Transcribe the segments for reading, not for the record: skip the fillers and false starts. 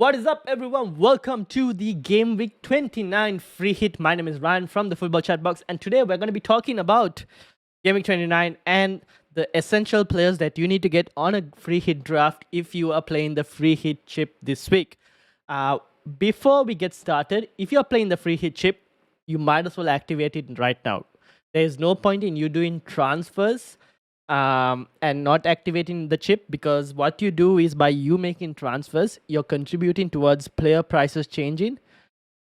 What is up, everyone? Welcome to the Game Week 29 free hit. My name is Ryan from the Football Chatbox, and today we're going to be talking about Game Week 29 and the essential players that you need to get on a free hit draft if you are playing the free hit chip this week. Uh, Before we get started, if you're playing the free hit chip, you might as well activate it right now. There is no point in you doing transfers and not activating the chip, because what you do is by you making transfers, you're contributing towards player prices changing,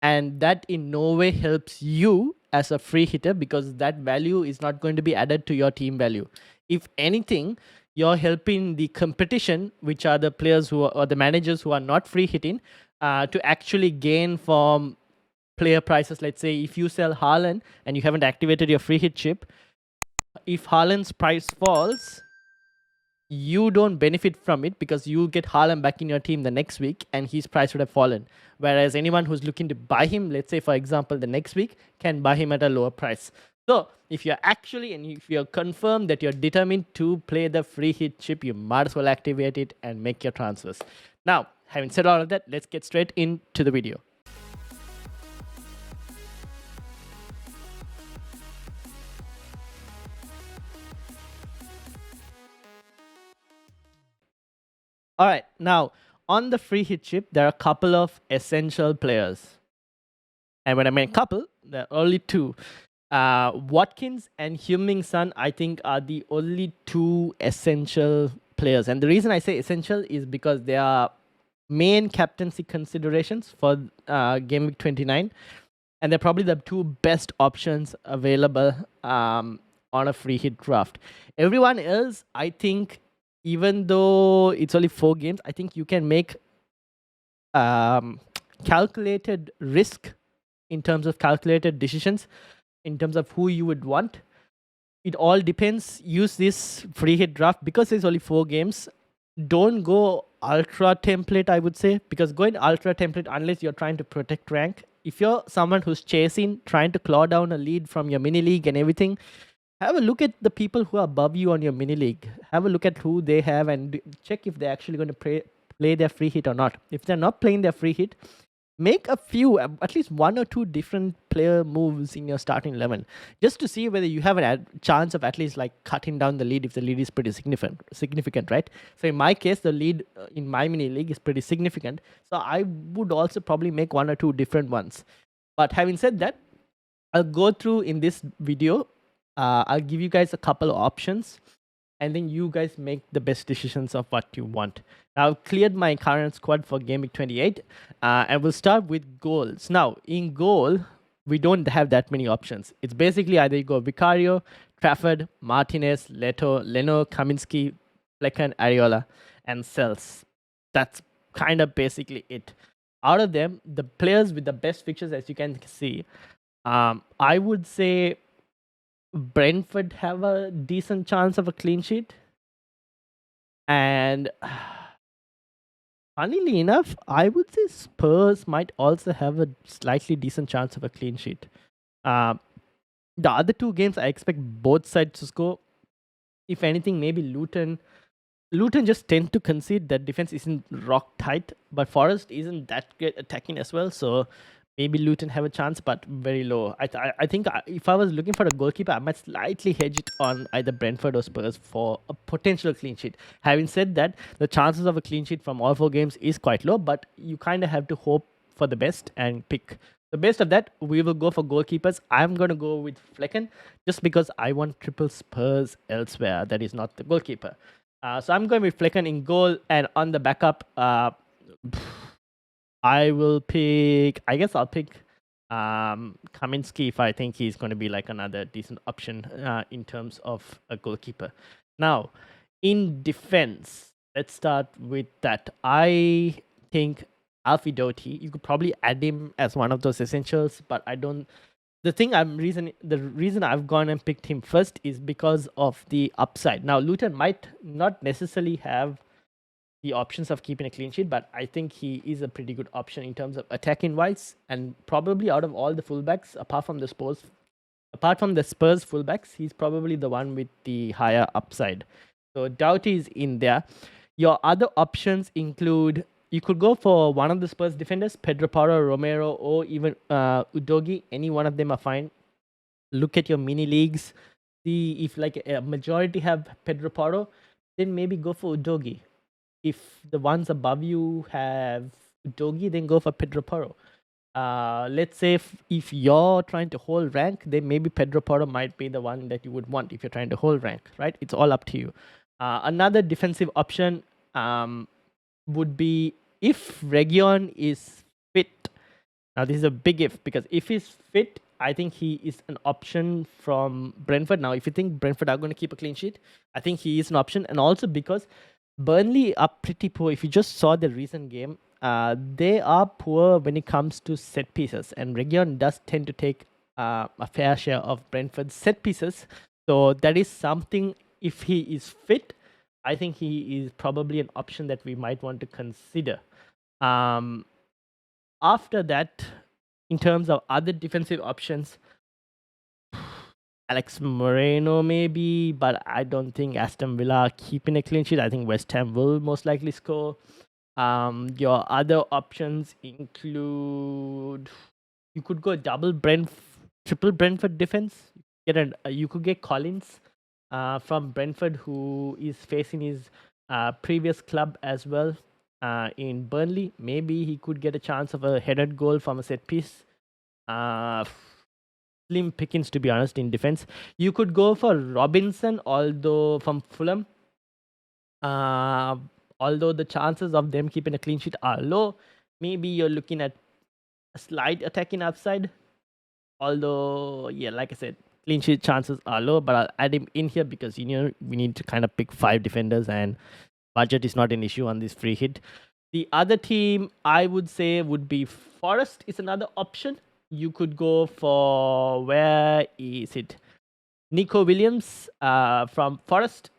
and that in no way helps you as a free hitter because that value is not going to be added to your team value. If anything, you're helping the competition, which are the players who are, or the managers who are not free hitting, to actually gain from player prices. Let's say if you sell Haaland and you haven't activated your free hit chip, if Haaland's price falls, you don't benefit from it because you get Haaland back in your team the next week and his price would have fallen. Whereas anyone who's looking to buy him, let's say for example the next week, can buy him at a lower price. So if you're actually, and if you're confirmed that you're determined to play the free hit chip, you might as well activate it and make your transfers. Now, having said all of that, let's get straight into the video. All right, now on the free hit chip, there are a couple of essential players. And when I mean couple, there are only two. Watkins and Heung-min Son, I think, are the only two essential players. And the reason I say essential is because they are main captaincy considerations for Game Week 29. And they're probably the two best options available on a free hit draft. Everyone else, I think, even though it's only 4 games, I think you can make calculated risk in terms of calculated decisions, in terms of who you would want. It all depends. Use this free hit draft because it's only 4 games. Don't go ultra template, I would say, because going ultra template, unless you're trying to protect rank, if you're someone who's chasing, trying to claw down a lead from your mini league and everything, have a look at the people who are above you on your mini league. Have a look at who they have and check if they're actually going to play their free hit or not. If they're not playing their free hit, make a few, at least 1 or 2 different player moves in your starting 11, just to see whether you have a chance of at least like cutting down the lead if the lead is pretty significant, right? So in my case, the lead in my mini league is pretty significant. So I would also probably make 1 or 2 different ones. But having said that, I'll go through in this video. I'll give you guys a couple of options, and then you guys make the best decisions of what you want. Now, I've cleared my current squad for Game Week 28, and we'll start with goals. Now, in goal, we don't have that many options. It's basically either you go Vicario, Trafford, Martinez, Leno, Kaminski, Flecken, Areola, and Cells. That's kind of basically it. Out of them, the players with the best fixtures, as you can see, I would say Brentford have a decent chance of a clean sheet. And funnily enough, I would say Spurs might also have a slightly decent chance of a clean sheet. The other 2 games, I expect both sides to score. If anything, maybe Luton just tend to concede. That defense isn't rock tight, but Forest isn't that great attacking as well. So maybe Luton have a chance, but very low. I think if I was looking for a goalkeeper, I might slightly hedge it on either Brentford or Spurs for a potential clean sheet. Having said that, the chances of a clean sheet from all 4 games is quite low, but you kind of have to hope for the best and pick the best of that. We will go for goalkeepers. I'm going to go with Flecken just because I want triple Spurs elsewhere. That is not the goalkeeper. So I'm going with Flecken in goal, and on the backup, I will pick, I guess I'll pick Kaminski if I think he's going to be like another decent option in terms of a goalkeeper. Now, in defense, let's start with that. I think Alfie Doughty, you could probably add him as one of those essentials, but I don't. The reason I've gone and picked him first is because of the upside. Now, Luton might not necessarily have the options of keeping a clean sheet, but I think he is a pretty good option in terms of attacking wise, and probably out of all the fullbacks, apart from the Spurs fullbacks, he's probably the one with the higher upside. So Doughty is in there. Your other options include You could go for one of the Spurs defenders, Pedro Porro, Romero, or even Udogi. Any one of them are fine. Look at your mini leagues. See if like a majority have Pedro Porro, then maybe go for Udogi. If the ones above you have Udogi, then go for Pedro Porro. Let's say if you're trying to hold rank, then maybe Pedro Porro might be the one that you would want if you're trying to hold rank, right? It's all up to you. Another defensive option would be if Region is fit. Now, this is a big if, because if he's fit, I think he is an option from Brentford. Now, if you think Brentford are going to keep a clean sheet, I think he is an option. And also because Burnley are pretty poor. If you just saw the recent game, they are poor when it comes to set pieces. And Region does tend to take a fair share of Brentford's set pieces. So that is something, if he is fit, I think he is probably an option that we might want to consider. After that, in terms of other defensive options, Alex Moreno maybe, but I don't think Aston Villa are keeping a clean sheet. I think West Ham will most likely score. Your other options include, you could go triple Brentford defense. You could get Collins from Brentford, who is facing his previous club as well in Burnley. Maybe he could get a chance of a headed goal from a set piece. Slim pickings, to be honest, in defense. You could go for Robinson, although from Fulham. Although the chances of them keeping a clean sheet are low, maybe you're looking at a slight attacking upside. Although, yeah, like I said, clean sheet chances are low, but I'll add him in here because we need to kind of pick 5 defenders, and budget is not an issue on this free hit. The other team I would say would be Forest is another option. You could go for, where is it? Nico Williams from Forest.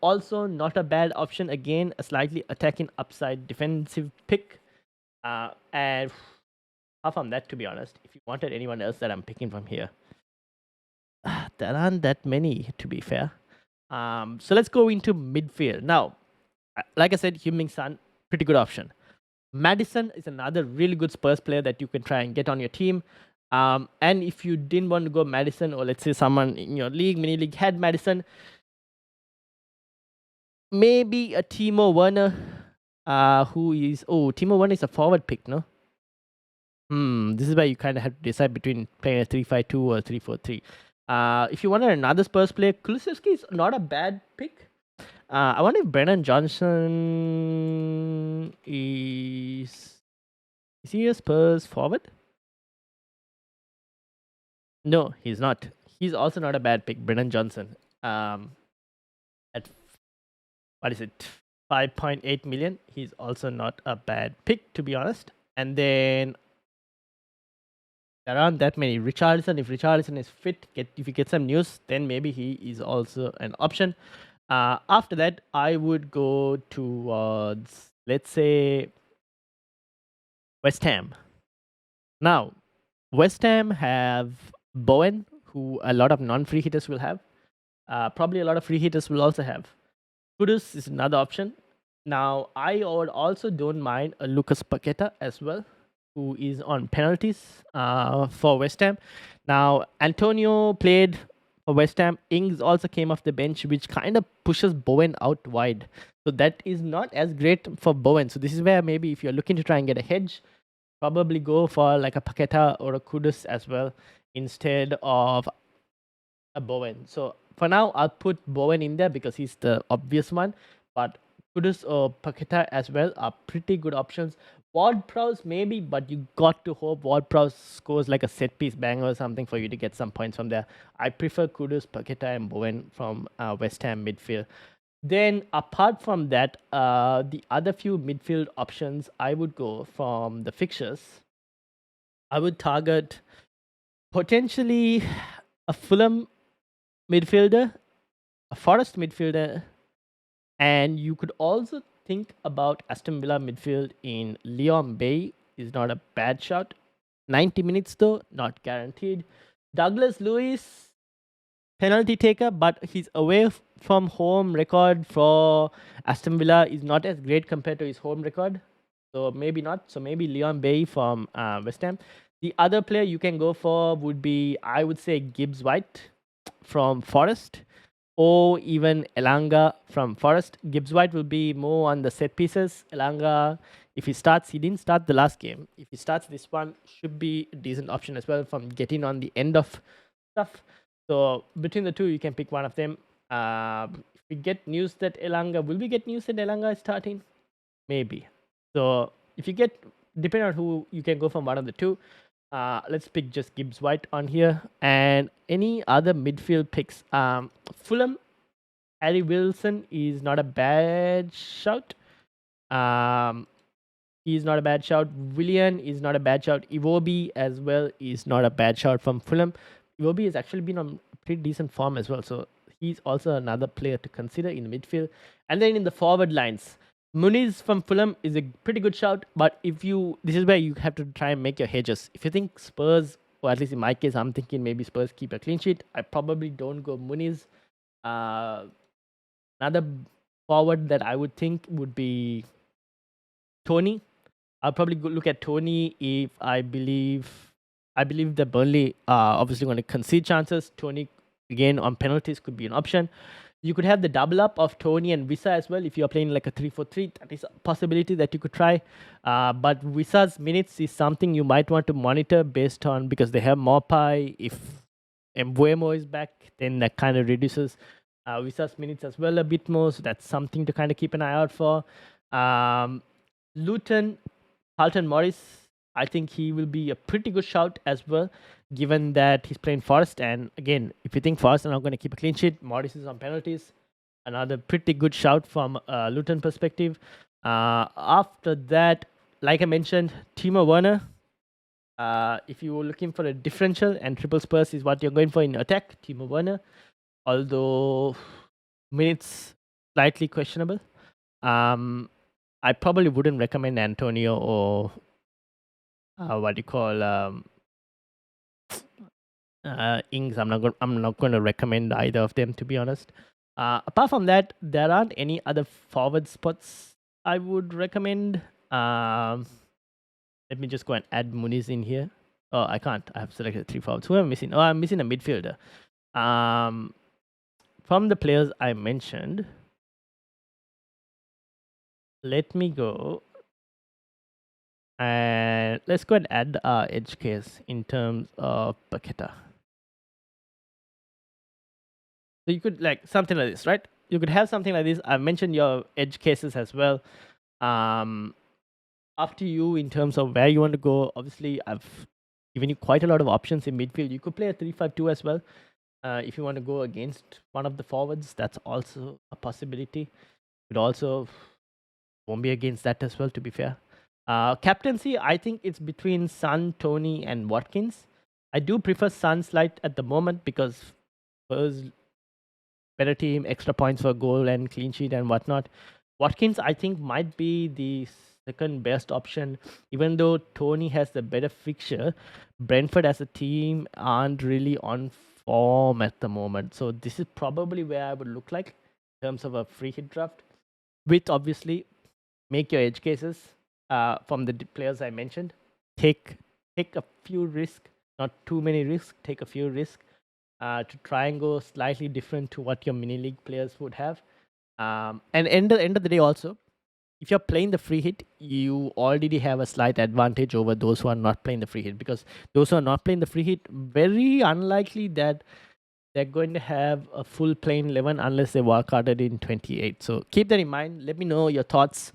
Also not a bad option. Again, a slightly attacking upside defensive pick. And apart from that, to be honest, if you wanted anyone else that I'm picking from here, there aren't that many, to be fair. So let's go into midfield. Now, like I said, Heung-min Son, pretty good option. Maddison is another really good Spurs player that you can try and get on your team. And if you didn't want to go Maddison, or let's say someone in your league, mini league, had Maddison, maybe a Timo Werner, Timo Werner is a forward pick, no? This is where you kind of have to decide between playing a 3-5-2 or 3-4-3. If you wanted another Spurs player, Kulusevski is not a bad pick. I wonder if Brennan Johnson is he a Spurs forward? No, he's not. He's also not a bad pick, Brennan Johnson. At what is it, 5.8 million? He's also not a bad pick, to be honest. And then there aren't that many. Richarlison, if Richarlison is fit, if you get some news, then maybe he is also an option. After that, I would go towards, let's say, West Ham. Now, West Ham have Bowen, who a lot of non-free hitters will have. Probably a lot of free hitters will also have. Kudus is another option. Now, I would also don't mind a Lucas Paqueta as well, who is on penalties for West Ham. Now, Antonio played for West Ham. Ings also came off the bench, which kind of pushes Bowen out wide. So that is not as great for Bowen. So this is where maybe if you're looking to try and get a hedge, probably go for like a Paqueta or a Kudus as well instead of a Bowen. So for now, I'll put Bowen in there because he's the obvious one. But Kudus or Paqueta as well are pretty good options. Ward-Prowse maybe, but you got to hope Ward-Prowse scores like a set-piece banger or something for you to get some points from there. I prefer Kudus, Paqueta, and Bowen from West Ham midfield. Then apart from that, the other few midfield options, I would go from the fixtures. I would target potentially a Fulham midfielder, a Forest midfielder, and you could also think about Aston Villa midfield in Leon Bay is not a bad shot. 90 minutes though, not guaranteed. Douglas Lewis, penalty taker, but his away from home record for Aston Villa is not as great compared to his home record. So maybe not. So maybe Leon Bailey from West Ham. The other player you can go for would be, I would say, Gibbs White from Forest, or even Elanga from Forest. Gibbs White will be more on the set pieces. Elanga, if he starts, he didn't start the last game. If he starts this one, should be a decent option as well from getting on the end of stuff. So between the two, you can pick one of them. If we get news that Elanga, will we get news that Elanga is starting? Maybe. So if you get, depending on who, you can go from one of the two. Let's pick just Gibbs White on here, and any other midfield picks. Fulham, Harry Wilson is not a bad shout. He's not a bad shout. Willian is not a bad shout. Iwobi as well is not a bad shout from Fulham. Iwobi has actually been on pretty decent form as well, so he's also another player to consider in the midfield. And then in the forward lines, Muniz from Fulham is a pretty good shout, but if you, this is where you have to try and make your hedges. If you think Spurs, or at least in my case, I'm thinking maybe Spurs keep a clean sheet, I probably don't go Muniz. Another forward that I would think would be Tony. I'll probably look at Tony if I believe that Burnley are obviously going to concede chances. Tony again on penalties could be an option. You could have the double up of Tony and Wissa as well if you're playing like a 3-4-3. That is a possibility that you could try. But Wissa's minutes is something you might want to monitor based on, because they have Mopai. If Mbuemo is back, then that kind of reduces Wissa's minutes as well a bit more. So that's something to kind of keep an eye out for. Luton, Carlton Morris, I think he will be a pretty good shout as well, given that he's playing Forest. And again, if you think Forest are not going to keep a clean sheet, Morris is on penalties. Another pretty good shout from Luton perspective. After that, like I mentioned, Timo Werner. If you were looking for a differential and triple Spurs is what you're going for in attack, Timo Werner. Although minutes slightly questionable. I probably wouldn't recommend Antonio or what do you call Ings. I'm not going to recommend either of them, to be honest. Apart from that, there aren't any other forward spots I would recommend. Let me just go and add Muniz in here. Oh, I can't. I have selected 3 forwards. Who am I missing? Oh, I'm missing a midfielder. From the players I mentioned, let me go and let's go and add our edge case in terms of Paqueta. So you could like something like this, right? You could have something like this. I've mentioned your edge cases as well. Up to you in terms of where you want to go. Obviously, I've given you quite a lot of options in midfield. You could play a 3-5-2 as well. If you want to go against one of the forwards, that's also a possibility. You could also won't be against that as well, to be fair. Captaincy, I think it's between Son, Tony, and Watkins. I do prefer Son slight at the moment because Spurs better team, extra points for goal and clean sheet and whatnot. Watkins, I think, might be the second best option, even though Tony has the better fixture. Brentford as a team aren't really on form at the moment. So this is probably where I would look like in terms of a free hit draft. With obviously, make your edge cases from the players I mentioned. Take a few risks, not too many risks. Take a few risks to try and go slightly different to what your mini league players would have. And end of the day, also, if you're playing the free hit, you already have a slight advantage over those who are not playing the free hit, because those who are not playing the free hit, very unlikely that they're going to have a full playing 11 unless they wildcarded in 28. So keep that in mind. Let me know your thoughts.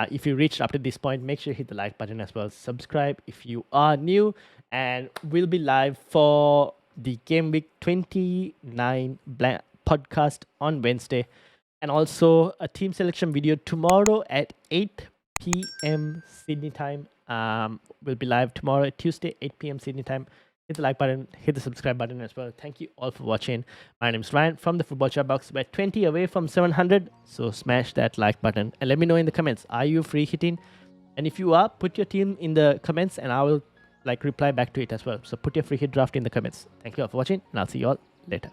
If you reached up to this point, make sure you hit the like button as well. Subscribe if you are new. And we'll be live for the Gameweek 29 podcast on Wednesday. And also a team selection video tomorrow at 8 p.m. Sydney time. We'll be live tomorrow, Tuesday, 8 p.m. Sydney time. Hit the like button, hit the subscribe button as well. Thank you all for watching. My name is Ryan from the Football Chatbox. We're 20 away from 700, so smash that like button. And let me know in the comments, are you free hitting? And if you are, put your team in the comments and I will reply back to it as well. So put your free hit draft in the comments. Thank you all for watching, and I'll see you all later.